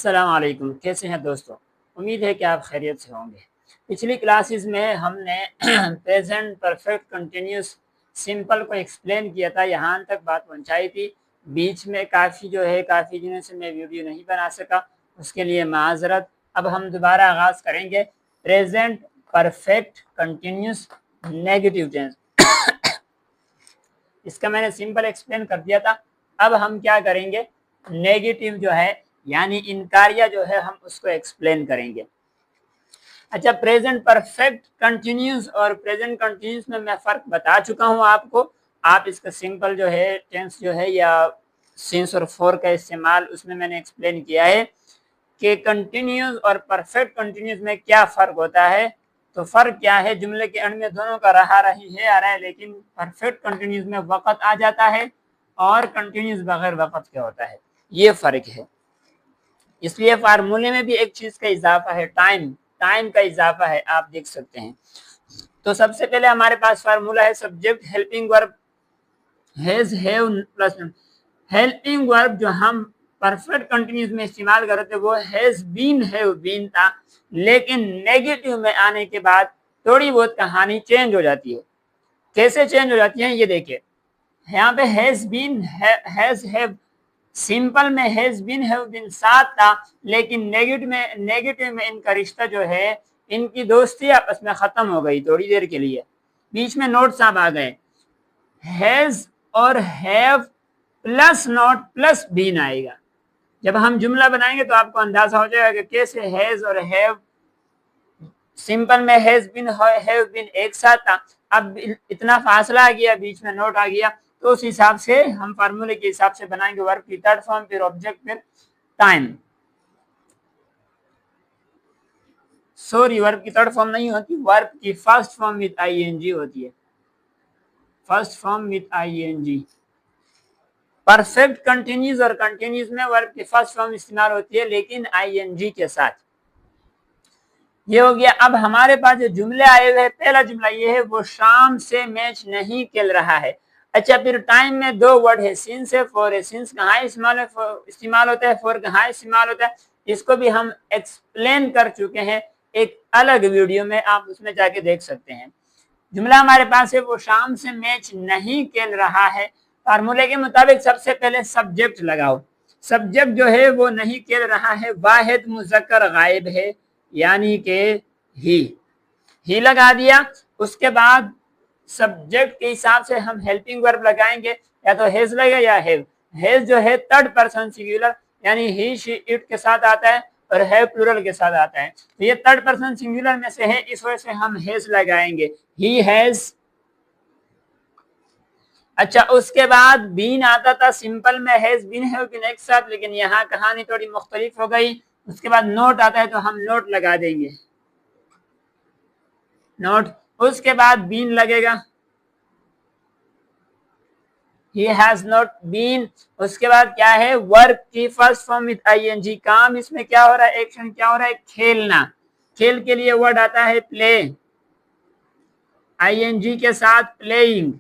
अस्सलाम वालेकुम। कैसे हैं दोस्तों? उम्मीद है कि आप खैरियत से होंगे। पिछली क्लासेस में हमने प्रेजेंट परफेक्ट कंटिन्यूस सिंपल को एक्सप्लेन किया था, यहाँ तक बात पहुंचाई थी। बीच में काफ़ी दिनों से मैं वीडियो नहीं बना सका, उसके लिए माजरत। अब हम दोबारा आगाज़ करेंगे present perfect continuous negative tense. इसका मैंने सिंपल एक्सप्लेन कर दिया था। अब हम क्या करेंगे, नेगेटिव जो है यानी इनकारिया जो है हम उसको एक्सप्लेन करेंगे। अच्छा, प्रेजेंट परफेक्ट कंटिन्यूस और प्रेजेंट कंटिन्यूस में मैं फर्क बता चुका हूं आपको। आप इसका सिंपल जो है टेंस जो है या सिंस और फॉर का इस्तेमाल उसमें मैंने एक्सप्लेन किया है कि कंटिन्यूस और परफेक्ट कंटिन्यूस में क्या फ़र्क होता है। तो फ़र्क क्या है, जुमले के एंड में दोनों का रहा रही है आ रहा है, लेकिन परफेक्ट कंटिन्यूस में वक़्त आ जाता है और कंटिन्यूस बगैर वक़्त के होता है, ये फ़र्क है। इसलिए फार्मूले में भी एक चीज़ का इजाफा है, टाइम का इजाफा है, आप देख सकते हैं। तो सबसे पहले हमारे पास फार्मूला है subject helping verb has have plus helping verb जो हम परफेक्ट कंटिन्यूस में इस्तेमाल कर रहे थे वो हैज बीन हैव बीन था, लेकिन नेगेटिव में आने के बाद थोड़ी बहुत कहानी चेंज हो जाती है। कैसे चेंज हो जाती है ये देखिए, यहाँ पे has been has have, simple में हैज बीन हैव बीन साथ था, लेकिन नेगेटिव में इनका रिश्ता जो है, इनकी दोस्ती आपस में खत्म हो गई थोड़ी देर के लिए, बीच में नोट्स आप आ गए। हैज और have plus not plus been आएगा। जब हम जुमला बनाएंगे तो आपको अंदाजा हो जाएगा कि कैसे हैज और हैव, सिंपल में हैज बीन हैव बीन एक साथ था, अब इतना फासला आ गया, बीच में नोट आ गया, तो उस हिसाब से हम फार्मूले के हिसाब से बनाएंगे वर्ब की थर्ड फॉर्म, फिर ऑब्जेक्ट, फिर टाइम। सॉरी, वर्ब की थर्ड फॉर्म नहीं होती, वर्ब की फर्स्ट फॉर्म विद आईएनजी होती है, first form with ING. Perfect continuous और कंटिन्यूस में वर्ब की फर्स्ट फॉर्म इस्तेमाल होती है लेकिन आईएनजी के साथ। ये हो गया। अब हमारे पास जो जुमले आए हुए हैं, पहला जुमला ये है, वो शाम से मैच नहीं खेल रहा है। अच्छा, फिर टाइम में दो वर्ड है, सिंस है, फॉर है। सिंस कहाँ इस्तेमाल होता है, फॉर कहाँ इस्तेमाल होता है, इसको भी हम एक्सप्लेन कर चुके हैं एक अलग वीडियो में, आप उसमें जाके देख सकते हैं। जुमला हमारे पास है, वो शाम से मैच नहीं खेल रहा है। फार्मूले के मुताबिक सबसे पहले सब्जेक्ट लगाओ। सब्जेक्ट जो है वो नहीं खेल रहा है, वाहिद मुज़क्कर गायब है, यानी कि ही लगा दिया। उसके बाद सब्जेक्ट के हिसाब से हम हेल्पिंग वर्ब लगाएंगे, या तो हैज लगेगा या हैव। हैज जो है थर्ड पर्सन सिंगुलर, यानी ही शी इट के साथ आता है, और हैव प्लूरल के साथ आता है, तो ये थर्ड पर्सन सिंगुलर में से है, इस वजह से हम हैज लगाएंगे, ही हैज। अच्छा, उसके बाद बीन आता था, सिंपल में हैज बीन हैव बीन एक साथ, लेकिन यहाँ कहानी थोड़ी मुख्तलिफ हो गई। उसके बाद नोट आता है तो हम नोट लगा देंगे, नोट। उसके बाद बीन लगेगा, he has not been। उसके बाद क्या है, वर्क की फर्स्ट फॉर्म विद आईएनजी, काम इसमें क्या हो रहा है, एक्शन क्या हो रहा है, खेलना। खेल के लिए वर्ड आता है प्ले, आईएनजी के साथ playing.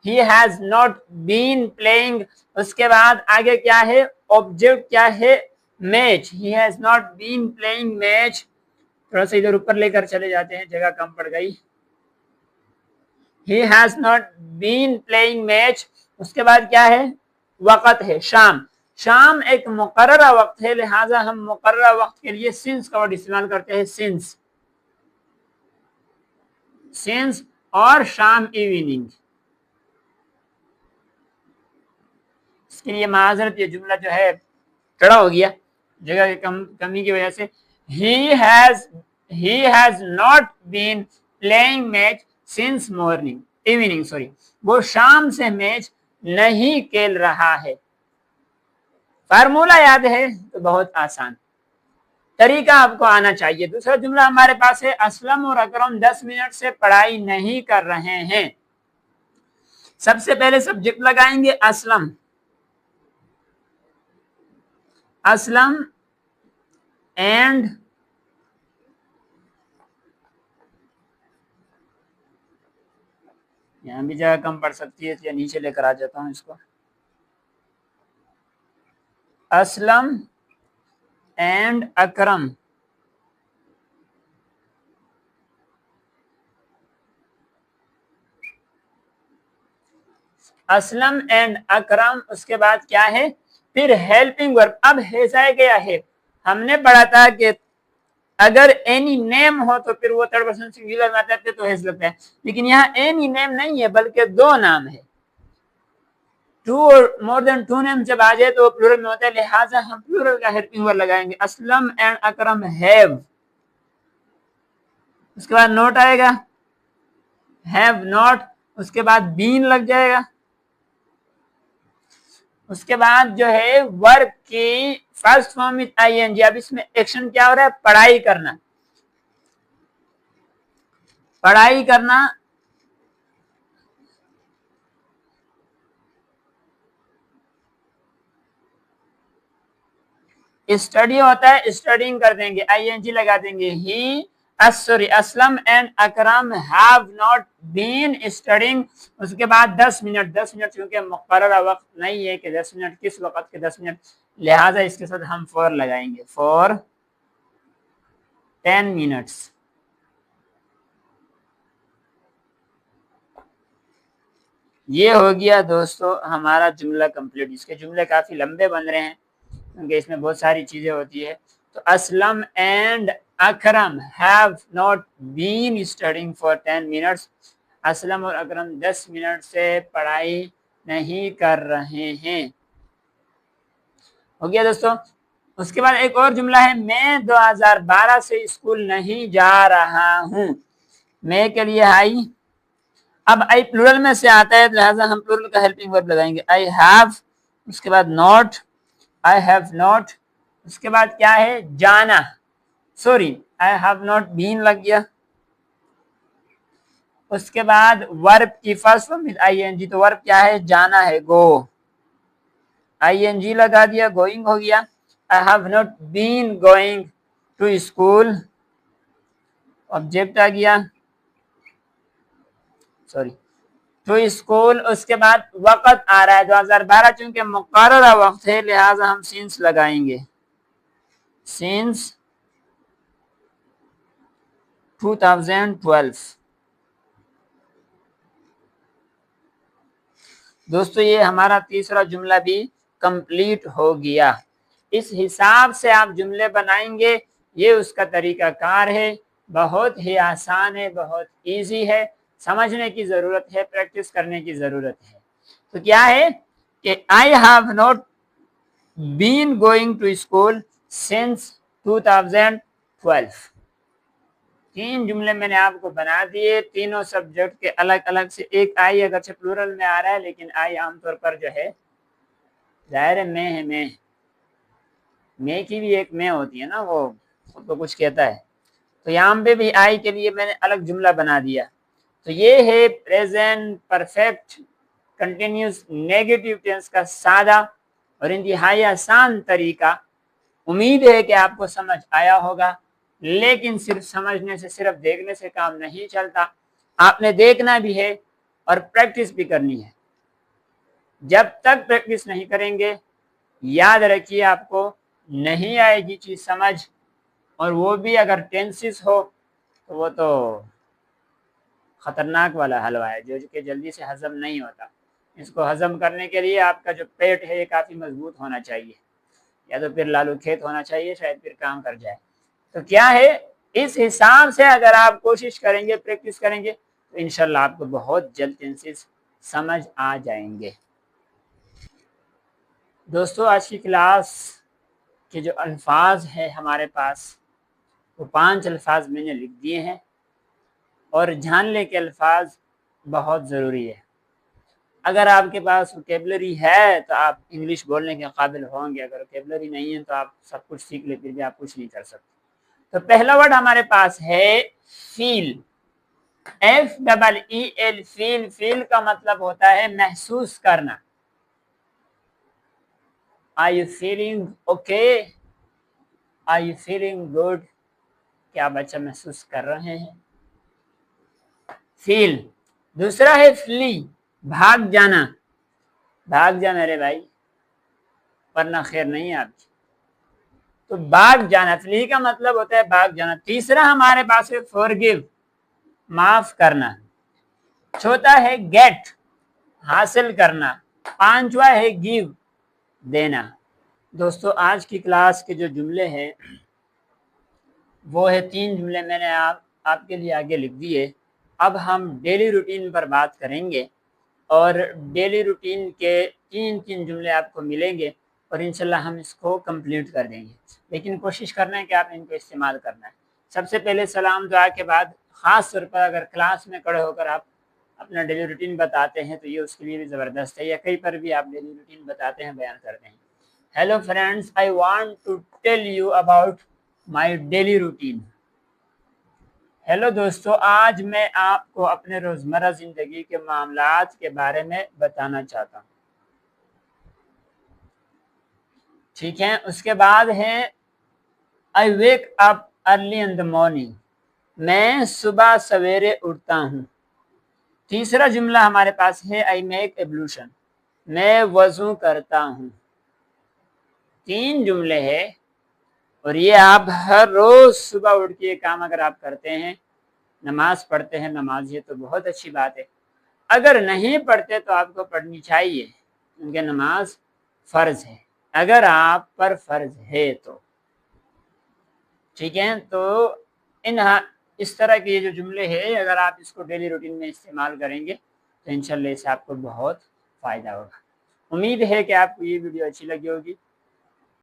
he has not been playing। उसके बाद आगे क्या है, ऑब्जेक्ट क्या है, match. he has not been playing match. थोड़ा सा इधर ऊपर लेकर चले जाते हैं, जगह कम पड़ गई। he has not been playing match. उसके बाद क्या है, वक़्त है, शाम। शाम एक मुकर्ररा वक्त है, लिहाजा हम मुकर्ररा वक्त के लिए सिंस का वर्ड इस्तेमाल करते हैं, सिंस, सिंस। और शाम इवनिंग। इसके लिए माजरत, ये जुमला जो है टेढ़ा हो गया जगह की कमी की वजह से। he has not been playing match since morning, evening sorry, वो शाम से मैच नहीं खेल रहा है। फार्मूला याद है तो बहुत आसान, तरीका आपको आना चाहिए। दूसरा जुमला हमारे पास है, असलम और अकरम 10 मिनट से पढ़ाई नहीं कर रहे हैं। सबसे पहले सब्जेक्ट लगाएंगे असलम, असलम एंड यहां भी जगह कम पड़ सकती है, या नीचे लेकर आ जाता हूं इसको, असलम एंड अकरम। असलम एंड अकरम, उसके बाद क्या है, फिर हेल्पिंग वर्ब। अब ऐसा क्या है, हमने पढ़ा था कि अगर एनी नेम हो तो फिर वो थर्ड पर्सन सिंगुलर में आते तो हेज लगता है, लेकिन यहाँ एनी नेम नहीं है बल्कि दो नाम है। टू और मोर देन टू नेम जब आ जाए तो प्लूरल में होता है, लिहाजा हम प्लूरल का हेल्पिंग वर्ब लगाएंगे। असलम एंड अकरम हैव, उसके बाद नोट आएगा, हैव नॉट, उसके बाद बीन लग जाएगा। उसके बाद जो है वर्ब की फर्स्ट फॉर्म विद आईएनजी। अब इसमें एक्शन क्या हो रहा है, पढ़ाई करना, पढ़ाई करना। स्टडी होता है, स्टडिंग कर देंगे, आईएनजी लगा देंगे। ही sorry Aslam and Akram have not been studying. उसके बाद 10 मिनट, 10 मिनट क्योंकि मुकर्रर वक्त नहीं है कि 10 मिनट किस वक्त के 10 मिनट, लिहाजा इसके साथ हम फॉर लगाएंगे, फॉर 10 मिनट्स। ये हो गया दोस्तों हमारा जुमला कंप्लीट। इसके जुमले काफी लंबे बन रहे हैं क्योंकि इसमें बहुत सारी चीजें होती है। तो Aslam and Akram have not been studying for 10 minutes. Aslam और अकरम 10 मिनट से पढ़ाई नहीं कर रहे हैं। हो गया दोस्तों। उसके बाद एक और जुमला है, मैं 2012 से स्कूल नहीं जा रहा हूं। मैं के लिए आई, अब आई प्लूरल में से आता है, लिहाजा हम प्लूरल का हेल्पिंग वर्ब लगाएंगे। आई हैव, उसके बाद नॉट, आई हैव नॉट, उसके बाद क्या है, जाना, sorry I have not been लग गया। उसके बाद वर्ब की फर्स्ट फॉर्म विद आईएनजी, तो वर्ब क्या है, जाना है, गो, आईएनजी लगा दिया, गोइंग हो गया। I have not been going to school, object आ गया, सॉरी टू स्कूल। उसके बाद वक्त आ रहा है 2012, चूंकि मुकर्ररा वक्त है लिहाजा हम सिंस लगाएंगे, सिंस 2012। दोस्तों ये हमारा तीसरा जुमला भी कंप्लीट हो गया। इस हिसाब से आप जुमले बनाएंगे, ये उसका तरीका कार है, बहुत ही आसान है, बहुत इजी है, समझने की जरूरत है, प्रैक्टिस करने की जरूरत है। तो क्या है कि I have not been going to school since 2012। तीन जुमले मैंने आपको बना दिए, तीनों सब्जेक्ट के अलग अलग से। एक आई अगरचे प्लूरल में आ रहा है लेकिन आई आमतौर पर जो है जाहिर है मैं है, मैं की भी एक मैं होती है ना, वो खुद को कुछ कहता है, तो यहाँ पे भी आई के लिए मैंने अलग जुमला बना दिया। तो ये है present perfect continuous negative tense का सादा और इंतहाई आसान तरीका। उम्मीद है कि आपको समझ आया होगा, लेकिन सिर्फ समझने से, सिर्फ देखने से काम नहीं चलता, आपने देखना भी है और प्रैक्टिस भी करनी है। जब तक प्रैक्टिस नहीं करेंगे, याद रखिए आपको नहीं आएगी चीज समझ, और वो भी अगर टेंसेस हो तो वो तो खतरनाक वाला हलवा है जो कि जल्दी से हजम नहीं होता। इसको हजम करने के लिए आपका जो पेट है ये काफी मजबूत होना चाहिए, या तो फिर लालू खेत होना चाहिए, शायद फिर काम कर जाए। तो क्या है, इस हिसाब से अगर आप कोशिश करेंगे, प्रैक्टिस करेंगे, तो इंशाल्लाह आपको बहुत जल्द टेंसेस समझ आ जाएंगे। दोस्तों आज की क्लास के जो अल्फाज है हमारे पास, वो 5 अल्फाज मैंने लिख दिए हैं, और जानने के अल्फाज बहुत ज़रूरी है। अगर आपके पास वोकेबलरी है तो आप इंग्लिश बोलने के काबिल होंगे, अगर वोकेबलरी नहीं है तो आप सब कुछ सीख ले फिर भी आप कुछ नहीं कर सकते। तो पहला वर्ड हमारे पास है फील, FEEL, फील। फील का मतलब होता है महसूस करना। Are you feeling okay, are you feeling good, क्या बच्चा महसूस कर रहे हैं, फील। दूसरा है फ्ली, भाग जाना, भाग जा मेरे भाई वरना खैर नहीं है आपकी। तो भाग जाना, फ्ली का मतलब होता है भाग जाना। तीसरा हमारे पास है फॉरगिव, माफ करना। चौथा है गेट, हासिल करना। पांचवा है गिव, देना। दोस्तों आज की क्लास के जो जुमले हैं वो है 3 जुमले मैंने आपके लिए आगे लिख दिए। अब हम डेली रूटीन पर बात करेंगे और डेली रूटीन के 3 जुमले आपको मिलेंगे और इंशाल्लाह हम इसको कंप्लीट कर देंगे। लेकिन कोशिश करना है कि आप इनको इस्तेमाल करना है। सबसे पहले सलाम दुआ के बाद ख़ास तौर पर अगर क्लास में खड़े होकर आप अपना डेली रूटीन बताते हैं तो ये उसके लिए भी ज़बरदस्त है, या कहीं पर भी आप डेली रूटीन बताते हैं, बयान करते हैं। Hello friends, I want to tell you about my daily routine. Hello दोस्तों, आज मैं आपको अपने रोजमर्रा जिंदगी के मामलात के बारे में बताना चाहता हूँ। ठीक है, उसके बाद है I wake up early in the morning, मैं सुबह सवेरे उठता हूँ। तीसरा जुमला हमारे पास है आई मेक एब्लूशन, मैं वजू करता हूँ। 3 जुमले हैं और ये आप हर रोज सुबह उठ के ये काम अगर आप करते हैं, नमाज पढ़ते हैं, नमाज ये तो बहुत अच्छी बात है। अगर नहीं पढ़ते तो आपको पढ़नी चाहिए क्योंकि नमाज फर्ज है, अगर आप पर फर्ज है तो। ठीक है, तो इस तरह के ये जो जुमले हैं अगर आप इसको डेली रूटीन में इस्तेमाल करेंगे तो इंशाल्लाह इससे आपको बहुत फ़ायदा होगा। उम्मीद है कि आपको ये वीडियो अच्छी लगी होगी।